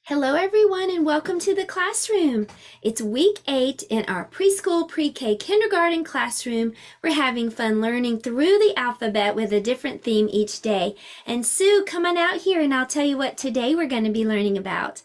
Hello everyone and welcome to the classroom. It's week 8 in our preschool, pre-K, kindergarten classroom. We're having fun learning through the alphabet with a different theme each day. And Sue, come on out here and I'll tell you what today we're going to be learning about.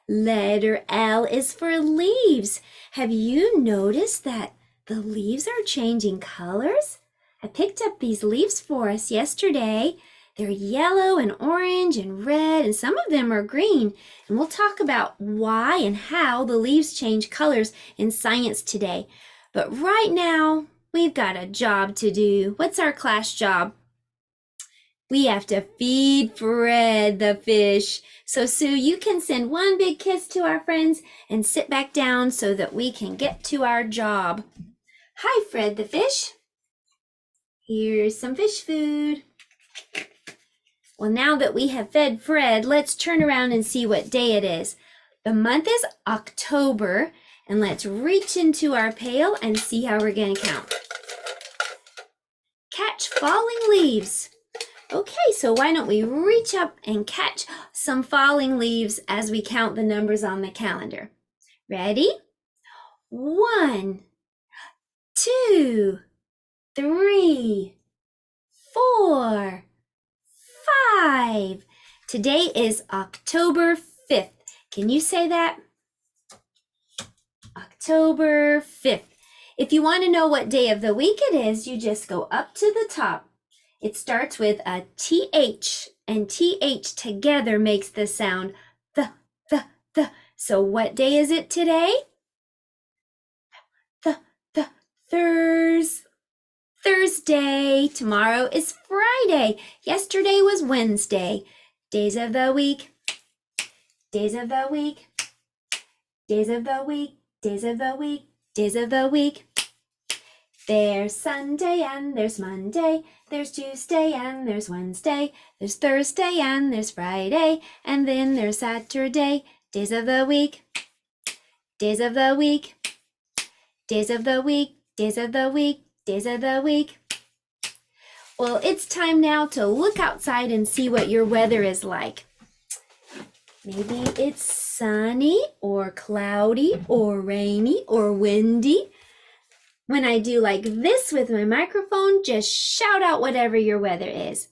Letter L is for leaves. Have you noticed that the leaves are changing colors? I picked up these leaves for us yesterday. They're yellow and orange and red, and some of them are green. And we'll talk about why and how the leaves change colors in science today. But right now, we've got a job to do. What's our class job? We have to feed Fred the fish. So Sue, you can send one big kiss to our friends and sit back down so that we can get to our job. Hi, Fred the fish. Here's some fish food. Well, now that we have fed Fred, let's turn around and see what day it is. The month is October, and let's reach into our pail and see how we're going to count. Catch falling leaves. Okay, so why don't we reach up and catch some falling leaves as we count the numbers on the calendar. Ready? 1, 2, 3, 4, 5. Today is October 5th. Can you say that? October 5th. If you want to know what day of the week it is, you just go up to the top. It starts with a TH, and TH together makes the sound the. So what day is it today? Thursday. Tomorrow is Friday. Yesterday was Wednesday. Days of the week. Days of the week. Days of the week. Days of the week. Days of the week. There's Sunday and there's Monday. There's Tuesday and there's Wednesday. There's Thursday and there's Friday. And then there's Saturday. Days of the week. Days of the week. Days of the week. Days of the week. Days of the week. Well, it's time now to look outside and see what your weather is like. Maybe it's sunny or cloudy or rainy or windy. When I do like this with my microphone, just shout out whatever your weather is.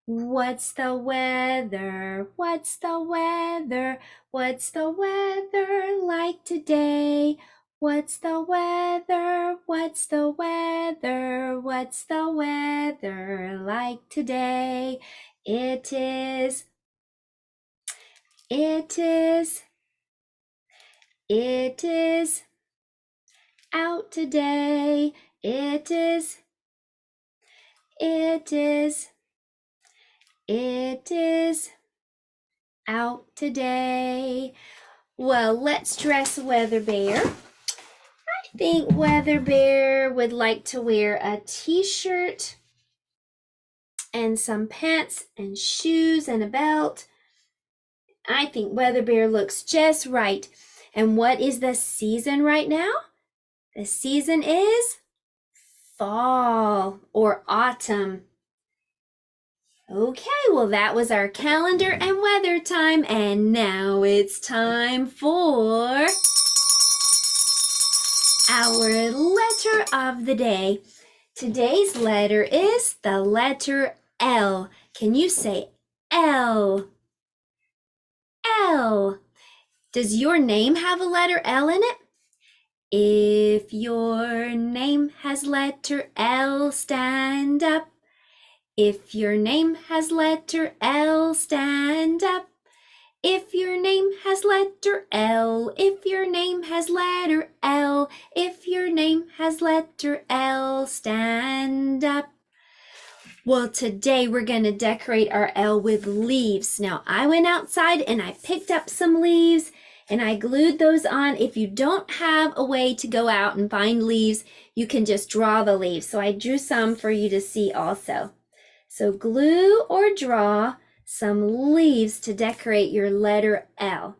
What's the weather? What's the weather? What's the weather like today? What's the weather? What's the weather? What's the weather like today? It is out today. It is out today. Well, let's dress Weather Bear. I think Weather Bear would like to wear a t-shirt and some pants and shoes and a belt. I think Weather Bear looks just right. And what is the season right now? The season is fall or autumn. Okay, well that was our calendar and weather time, and now it's time for our letter of the day. Today's letter is the letter L. Can you say L? L. Does your name have a letter L in it? If your name has letter L, stand up. If your name has letter L, stand up. If your name has letter L, if your name has letter L, if your name has letter L, stand up. Well, today we're going to decorate our L with leaves. Now, I went outside and I picked up some leaves and I glued those on. If you don't have a way to go out and find leaves, you can just draw the leaves. So I drew some for you to see also. So glue or draw some leaves to decorate your letter L.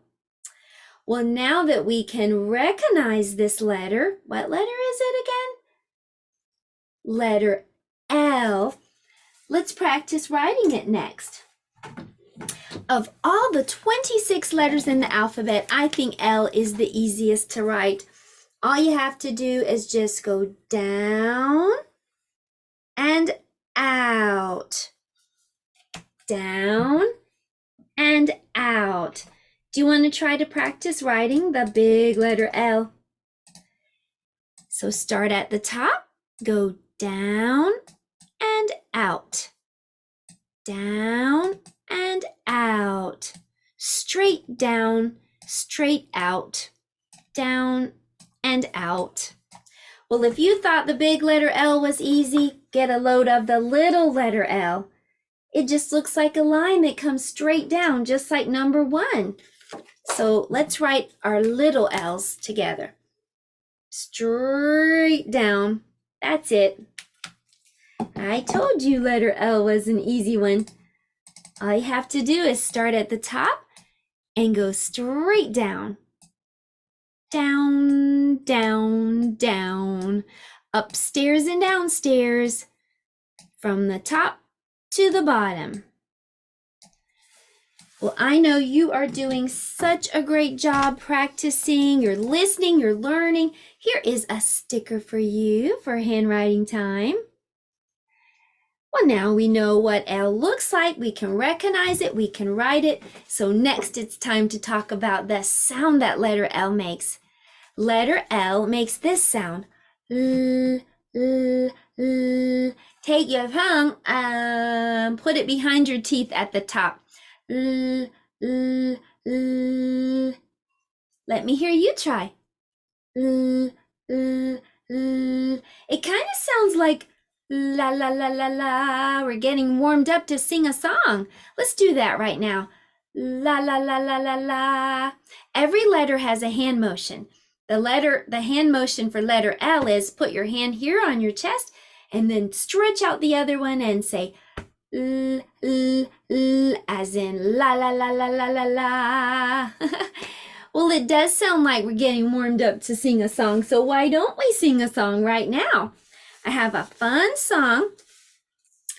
Well, now that we can recognize this letter, what letter is it again? Letter L. Let's practice writing it next. Of all the 26 letters in the alphabet, I think L is the easiest to write. All you have to do is just go down and out. Down and out. Do you want to try to practice writing the big letter L? So start at the top, go down and out. Down and out. Straight down, straight out. Down and out. Well, if you thought the big letter L was easy, get a load of the little letter L. It just looks like a line that comes straight down, just like number 1. So let's write our little L's together. Straight down. That's it. I told you letter L was an easy one. All you have to do is start at the top and go straight down. Down, down, down. Upstairs and downstairs. From the top to the bottom. Well, I know you are doing such a great job practicing. You're listening, you're learning. Here is a sticker for you for handwriting time. Well, now we know what L looks like. We can recognize it, we can write it. So next it's time to talk about the sound that letter L makes. Letter L makes this sound. L, L, L. Take your tongue and put it behind your teeth at the top. L, L, L. Let me hear you try. L, L, L. It kind of sounds like la la la la la. We're getting warmed up to sing a song. Let's do that right now. La la la la la la. Every letter has a hand motion. The hand motion for letter L is put your hand here on your chest and then stretch out the other one and say L, L, L, as in la la la la la la la. Well, it does sound like we're getting warmed up to sing a song, so why don't we sing a song right now? I have a fun song,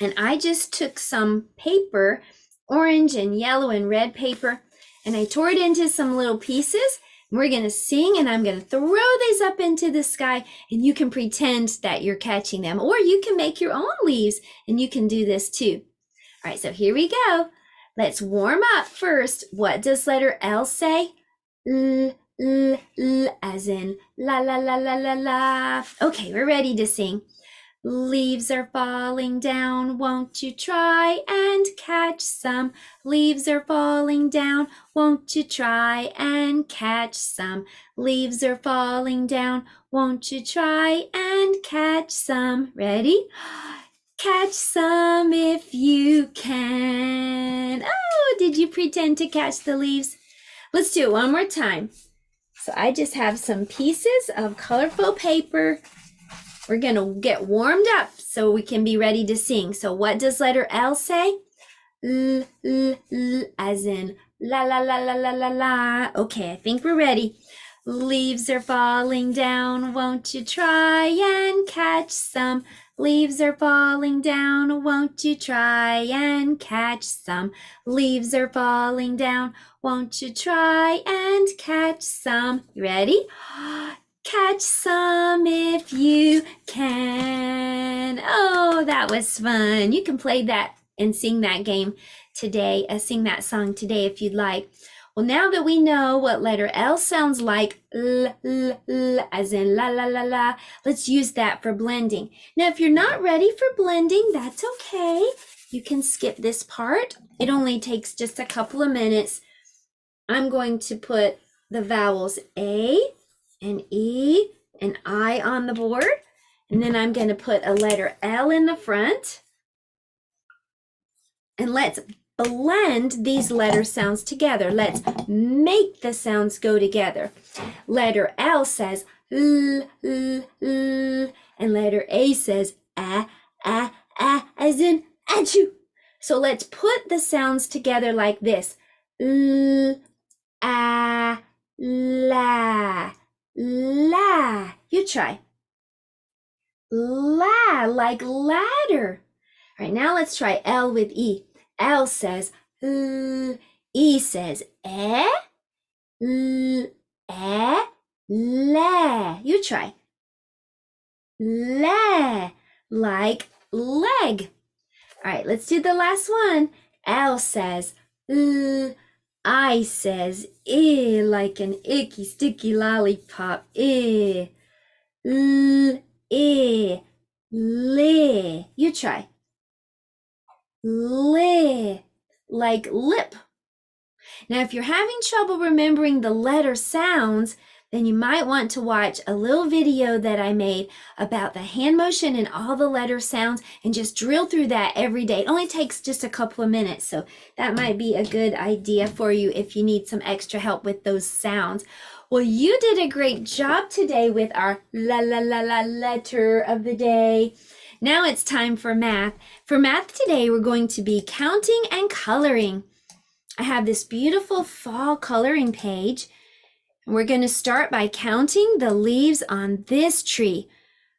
and I just took some paper, orange and yellow and red paper, and I tore it into some little pieces. We're going to sing, and I'm going to throw these up into the sky, and you can pretend that you're catching them, or you can make your own leaves, and you can do this too. All right, so here we go. Let's warm up first. What does letter L say? L, L, L, as in la, la, la, la, la, la. Okay, we're ready to sing. Leaves are falling down, won't you try and catch some? Leaves are falling down, won't you try and catch some? Leaves are falling down, won't you try and catch some? Ready? Catch some if you can. Oh, did you pretend to catch the leaves? Let's do it one more time. So I just have some pieces of colorful paper. We're going to get warmed up so we can be ready to sing. So what does letter L say? L, L, L, as in la, la, la, la, la, la, la. Okay, I think we're ready. Leaves are falling down, won't you try and catch some? Leaves are falling down, won't you try and catch some? Leaves are falling down, won't you try and catch some? You ready? Catch some if you can. Oh, that was fun. You can play that and sing that game today, sing that song today if you'd like. Well, now that we know what letter L sounds like, L, L, L, as in la, la, la, la, let's use that for blending. Now, if you're not ready for blending, that's okay. You can skip this part. It only takes just a couple of minutes. I'm going to put the vowels A and E and I on the board, and then I'm going to put a letter L in the front. And let's blend these letter sounds together. Let's make the sounds go together. Letter L says L, L, L, and letter A says A, as in achoo. So let's put the sounds together like this. L, A, la, la. You try. La, like ladder. All right, now let's try L with E. L says L, E says le. You try. Le, like leg. All right, let's do the last one. L says l. I says like an icky sticky lollipop. L, li. You try. Li, like lip. Now, if you're having trouble remembering the letter sounds, then you might want to watch a little video that I made about the hand motion and all the letter sounds and just drill through that every day. It only takes just a couple of minutes, so that might be a good idea for you if you need some extra help with those sounds. Well, you did a great job today with our letter of the day. Now it's time for math. For math today, we're going to be counting and coloring. I have this beautiful fall coloring page. We're going to start by counting the leaves on this tree.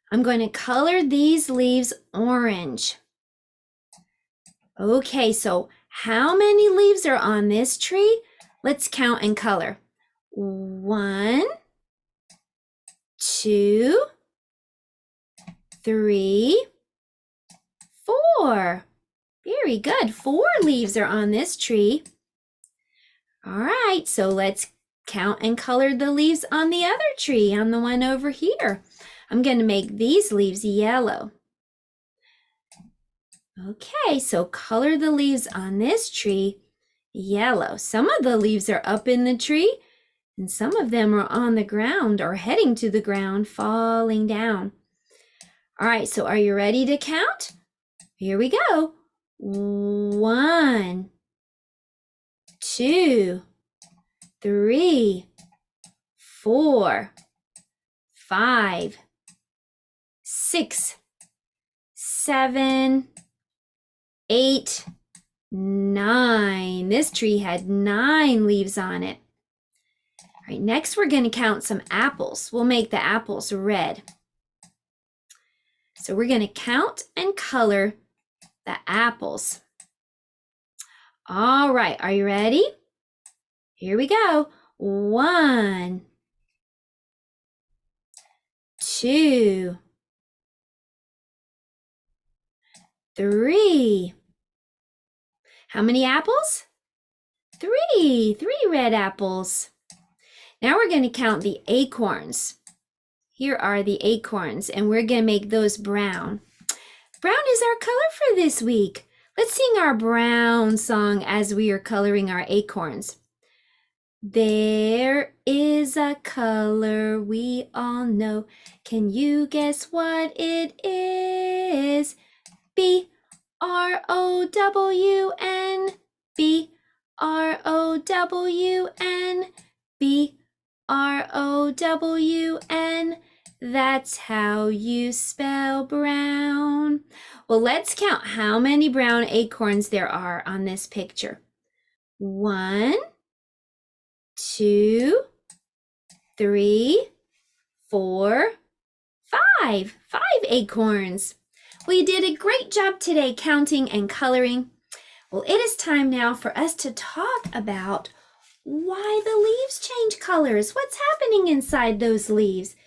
I'm going to color these leaves orange. Okay, so how many leaves are on this tree? Let's count and color. 1, 2, 3, 4. Very good. 4 leaves are on this tree. All right, so let's count and color the leaves on the other tree, on the one over here. I'm going to make these leaves yellow. Okay, so color the leaves on this tree yellow. Some of the leaves are up in the tree, and some of them are on the ground or heading to the ground, falling down. All right, so are you ready to count? Here we go. 1, 2, 3, 4, 5, 6, 7, 8, 9. This tree had 9 leaves on it. All right, next we're going to count some apples. We'll make the apples red. So we're going to count and color the apples. All right, are you ready? Here we go. 1, 2, 3. How many apples? 3. 3 red apples. Now we're going to count the acorns. Here are the acorns, and we're going to make those brown. Brown is our color for this week. Let's sing our brown song as we are coloring our acorns. There is a color we all know. Can you guess what it is? B-R-O-W-N. B-R-O-W-N. B-R-O-W-N. That's how you spell brown. Well, let's count how many brown acorns there are on this picture. 1, 2, 3, 4, 5. 5 acorns. Well, you did a great job today counting and coloring. Well, it is time now for us to talk about why the leaves change colors. What's happening inside those leaves?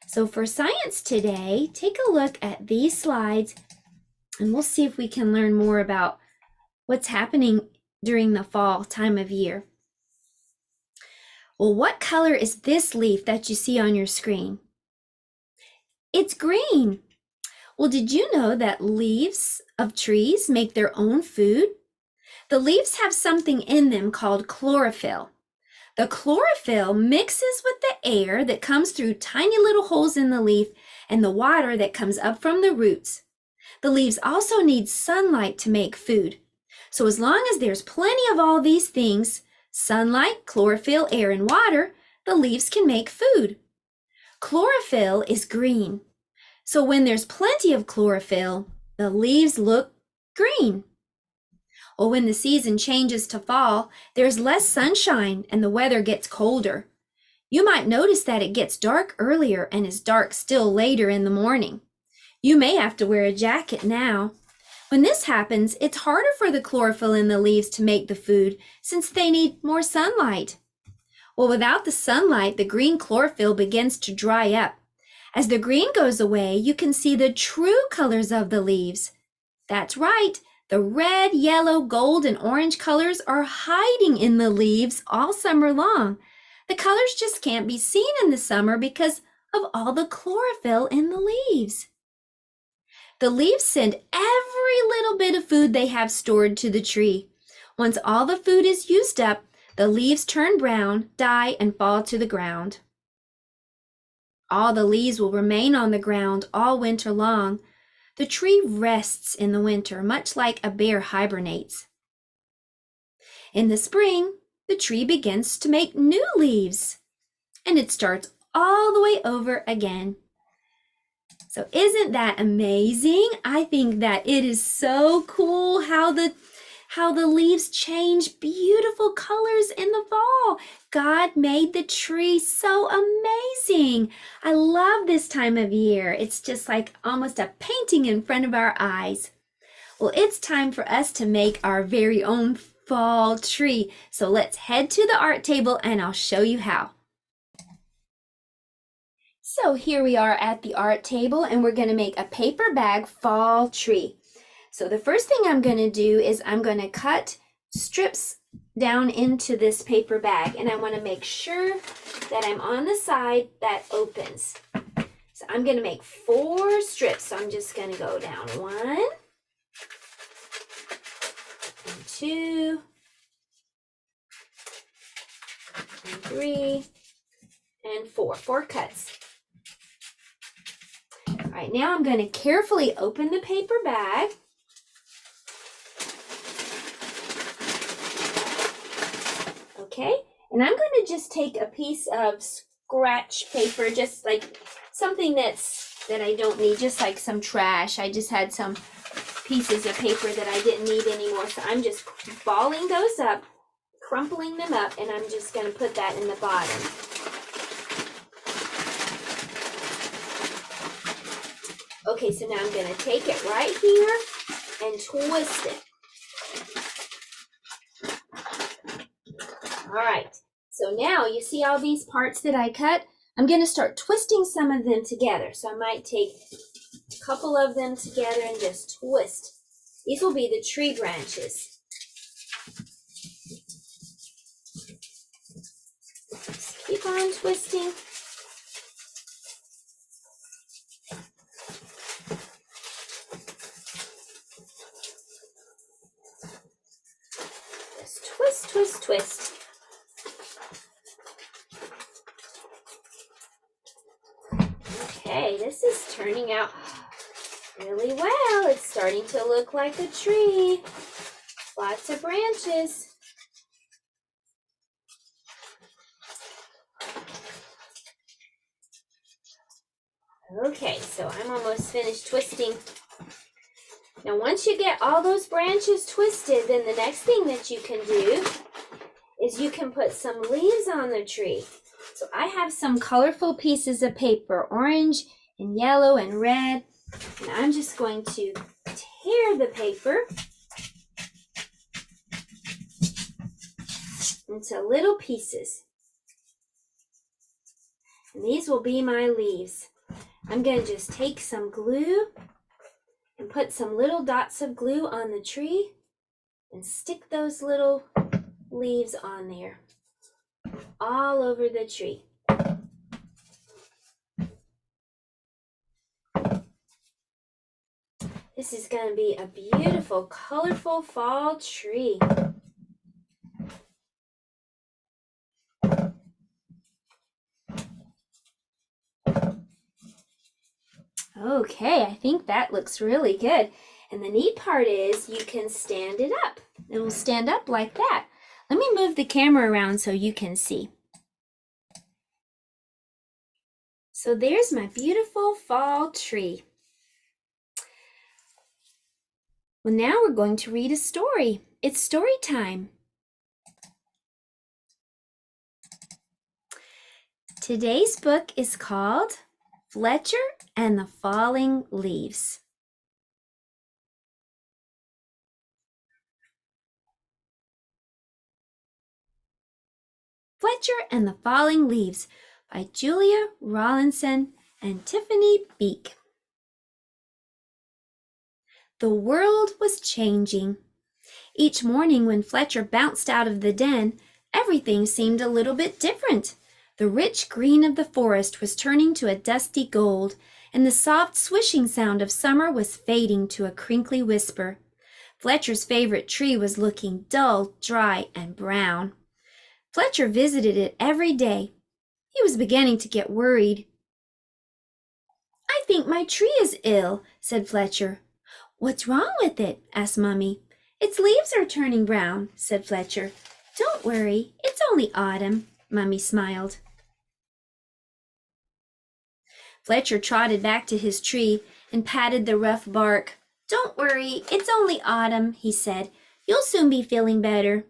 So for science today, take a look at these slides and we'll see if we can learn more about what's happening during the fall time of year. Well, what color is this leaf that you see on your screen? It's green. Well, did you know that leaves of trees make their own food? The leaves have something in them called chlorophyll. The chlorophyll mixes with the air that comes through tiny little holes in the leaf and the water that comes up from the roots. The leaves also need sunlight to make food. So as long as there's plenty of all these things, sunlight, chlorophyll, air, and water, the leaves can make food. Chlorophyll is green. So when there's plenty of chlorophyll, the leaves look green. Well, when the season changes to fall, there's less sunshine and the weather gets colder. You might notice that it gets dark earlier and is dark still later in the morning. You may have to wear a jacket now. When this happens, it's harder for the chlorophyll in the leaves to make the food since they need more sunlight. Well, without the sunlight, the green chlorophyll begins to dry up. As the green goes away, you can see the true colors of the leaves. That's right, the red, yellow, gold, and orange colors are hiding in the leaves all summer long. The colors just can't be seen in the summer because of all the chlorophyll in the leaves. The leaves send every little bit of food they have stored to the tree. Once all the food is used up, the leaves turn brown, die, and fall to the ground. All the leaves will remain on the ground all winter long. The tree rests in the winter, much like a bear hibernates. In the spring, the tree begins to make new leaves, and it starts all the way over again. So isn't that amazing? I think that it is so cool how the leaves change beautiful colors in the fall. God made the tree so amazing. I love this time of year. It's just like almost a painting in front of our eyes. Well, it's time for us to make our very own fall tree. So let's head to the art table and I'll show you how. So here we are at the art table and we're going to make a paper bag fall tree. So the first thing I'm going to do is I'm going to cut strips down into this paper bag, and I want to make sure that I'm on the side that opens. So I'm going to make 4 strips. So I'm just going to go down 1 and 2 and 3 and 4. 4 cuts. All right, now I'm going to carefully open the paper bag. Okay, and I'm going to just take a piece of scratch paper, just like something that I don't need, just like some trash. I just had some pieces of paper that I didn't need anymore, so I'm just balling those up, crumpling them up, and I'm just going to put that in the bottom. Okay, so now I'm going to take it right here and twist it. All right, so now you see all these parts that I cut? I'm going to start twisting some of them together. So I might take a couple of them together and just twist. These will be the tree branches. Just keep on twisting. Just twist, twist, twist. Okay, this is turning out really well. It's starting to look like a tree. Lots of branches. Okay, so I'm almost finished twisting. Now once you get all those branches twisted, then the next thing that you can do is you can put some leaves on the tree. So I have some colorful pieces of paper, orange and yellow and red, and I'm just going to tear the paper into little pieces. And these will be my leaves. I'm going to just take some glue and put some little dots of glue on the tree and stick those little leaves on there all over the tree. This is going to be a beautiful, colorful fall tree. Okay, I think that looks really good. And the neat part is you can stand it up. It will stand up like that. Let me move the camera around so you can see. So there's my beautiful fall tree. Well, now we're going to read a story. It's story time. Today's book is called Fletcher and the Falling Leaves. Fletcher and the Falling Leaves by Julia Rawlinson and Tiffany Beek. The world was changing. Each morning when Fletcher bounced out of the den, everything seemed a little bit different. The rich green of the forest was turning to a dusty gold, and the soft swishing sound of summer was fading to a crinkly whisper. Fletcher's favorite tree was looking dull, dry, and brown. Fletcher visited it every day. He was beginning to get worried. "I think my tree is ill," said Fletcher. "What's wrong with it?" asked Mummy. "Its leaves are turning brown," said Fletcher. "Don't worry, it's only autumn," Mummy smiled. Fletcher trotted back to his tree and patted the rough bark. "Don't worry, it's only autumn," he said. "You'll soon be feeling better."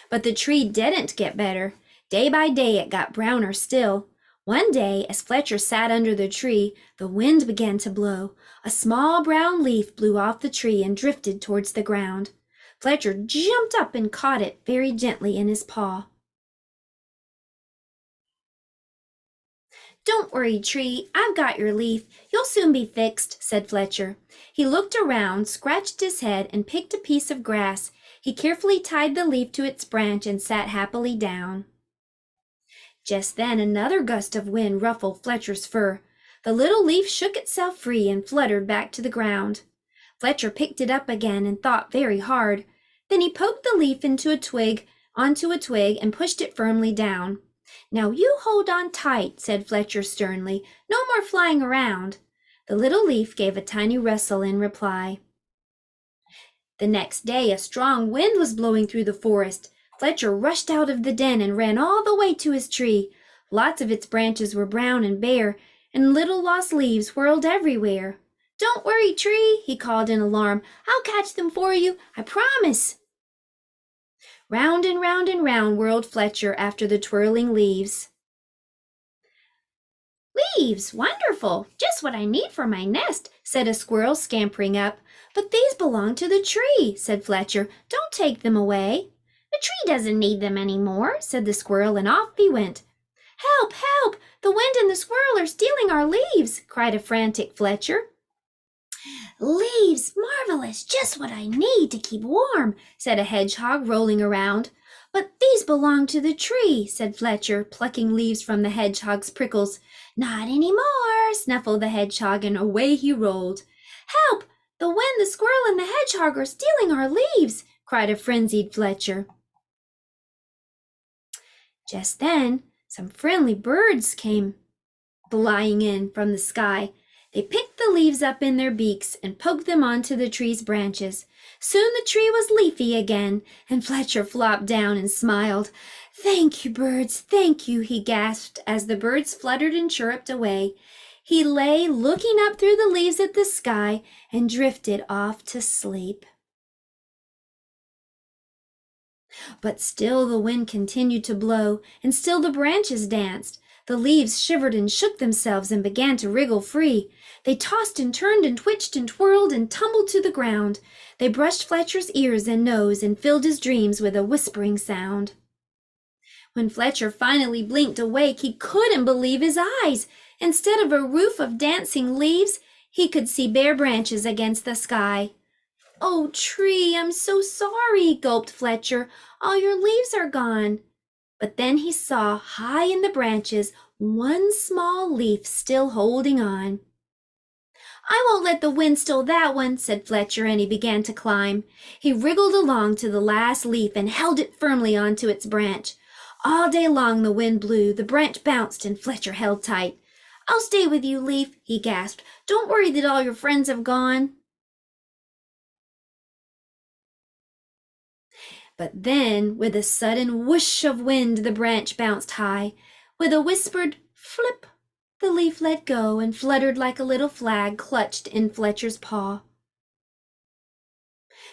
But the tree didn't get better. Day by day it got browner still. One day, as Fletcher sat under the tree, the wind began to blow. A small brown leaf blew off the tree and drifted towards the ground. Fletcher jumped up and caught it very gently in his paw. "Don't worry, tree, I've got your leaf. You'll soon be fixed," said Fletcher. He looked around, scratched his head, and picked a piece of grass. He carefully tied the leaf to its branch and sat happily down. Just then another gust of wind ruffled Fletcher's fur. The little leaf shook itself free and fluttered back to the ground. Fletcher picked it up again and thought very hard. Then he poked the leaf onto a twig and pushed it firmly down. "Now you hold on tight," said Fletcher sternly. "No more flying around." The little leaf gave a tiny rustle in reply. The next day a strong wind was blowing through the forest. Fletcher rushed out of the den and ran all the way to his tree. Lots of its branches were brown and bare, and little lost leaves whirled everywhere. "Don't worry, tree," he called in alarm. "I'll catch them for you, I promise." Round and round and round whirled Fletcher after the twirling leaves. "Leaves! Wonderful! Just what I need for my nest," said a squirrel scampering up. "But these belong to the tree," said Fletcher. "Don't take them away." "The tree doesn't need them any more," said the squirrel, and off he went. "Help! Help! The wind and the squirrel are stealing our leaves!" cried a frantic Fletcher. "Leaves! Marvelous! Just what I need to keep warm," said a hedgehog, rolling around. "But these belong to the tree," said Fletcher, plucking leaves from the hedgehog's prickles. "Not any more," snuffled the hedgehog, and away he rolled. "Help! The wind, the squirrel, and the hedgehog are stealing our leaves!" cried a frenzied Fletcher. Just then, some friendly birds came flying in from the sky. They picked the leaves up in their beaks and poked them onto the tree's branches. Soon the tree was leafy again, and Fletcher flopped down and smiled. "Thank you, birds, thank you," he gasped as the birds fluttered and chirruped away. He lay looking up through the leaves at the sky and drifted off to sleep. But still the wind continued to blow, and still the branches danced. The leaves shivered and shook themselves and began to wriggle free. They tossed and turned and twitched and twirled and tumbled to the ground. They brushed Fletcher's ears and nose and filled his dreams with a whispering sound. When Fletcher finally blinked awake, he couldn't believe his eyes. Instead of a roof of dancing leaves, he could see bare branches against the sky. "Oh, tree, I'm so sorry," gulped Fletcher. "All your leaves are gone." But then he saw, high in the branches, one small leaf still holding on. "I won't let the wind steal that one," said Fletcher, and he began to climb. He wriggled along to the last leaf and held it firmly onto its branch. All day long the wind blew, the branch bounced, and Fletcher held tight. "I'll stay with you, leaf," he gasped. "Don't worry that all your friends have gone." But then, with a sudden whoosh of wind, the branch bounced high. With a whispered flip, the leaf let go and fluttered like a little flag clutched in Fletcher's paw.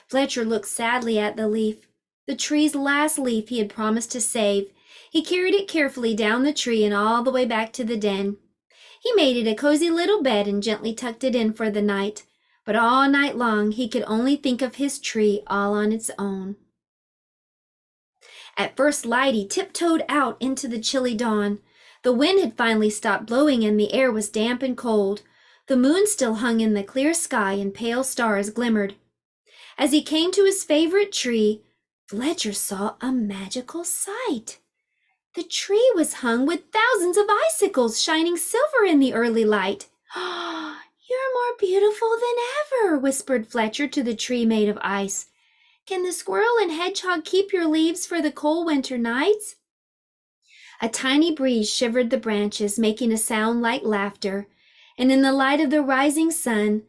Fletcher looked sadly at the leaf, the tree's last leaf he had promised to save. He carried it carefully down the tree and all the way back to the den. He made it a cozy little bed and gently tucked it in for the night. But all night long he could only think of his tree all on its own. At first light, he tiptoed out into the chilly dawn. The wind had finally stopped blowing and the air was damp and cold. The moon still hung in the clear sky and pale stars glimmered. As he came to his favorite tree, Fletcher saw a magical sight. The tree was hung with thousands of icicles shining silver in the early light. "Ah, you're more beautiful than ever," whispered Fletcher to the tree made of ice. "Can the squirrel and hedgehog keep your leaves for the cold winter nights?" A tiny breeze shivered the branches, making a sound like laughter, and in the light of the rising sun,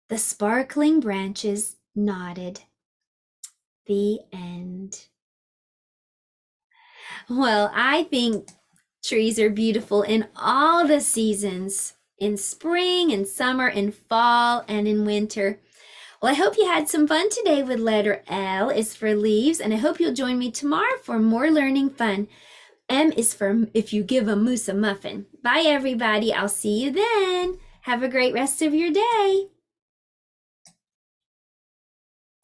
the sparkling branches nodded. The end. Well, I think trees are beautiful in all the seasons, in spring and summer, in fall and in winter. Well, I hope you had some fun today with letter L is for leaves, and I hope you'll join me tomorrow for more learning fun. M is for if you give a moose a muffin. Bye, everybody. I'll see you then. Have a great rest of your day.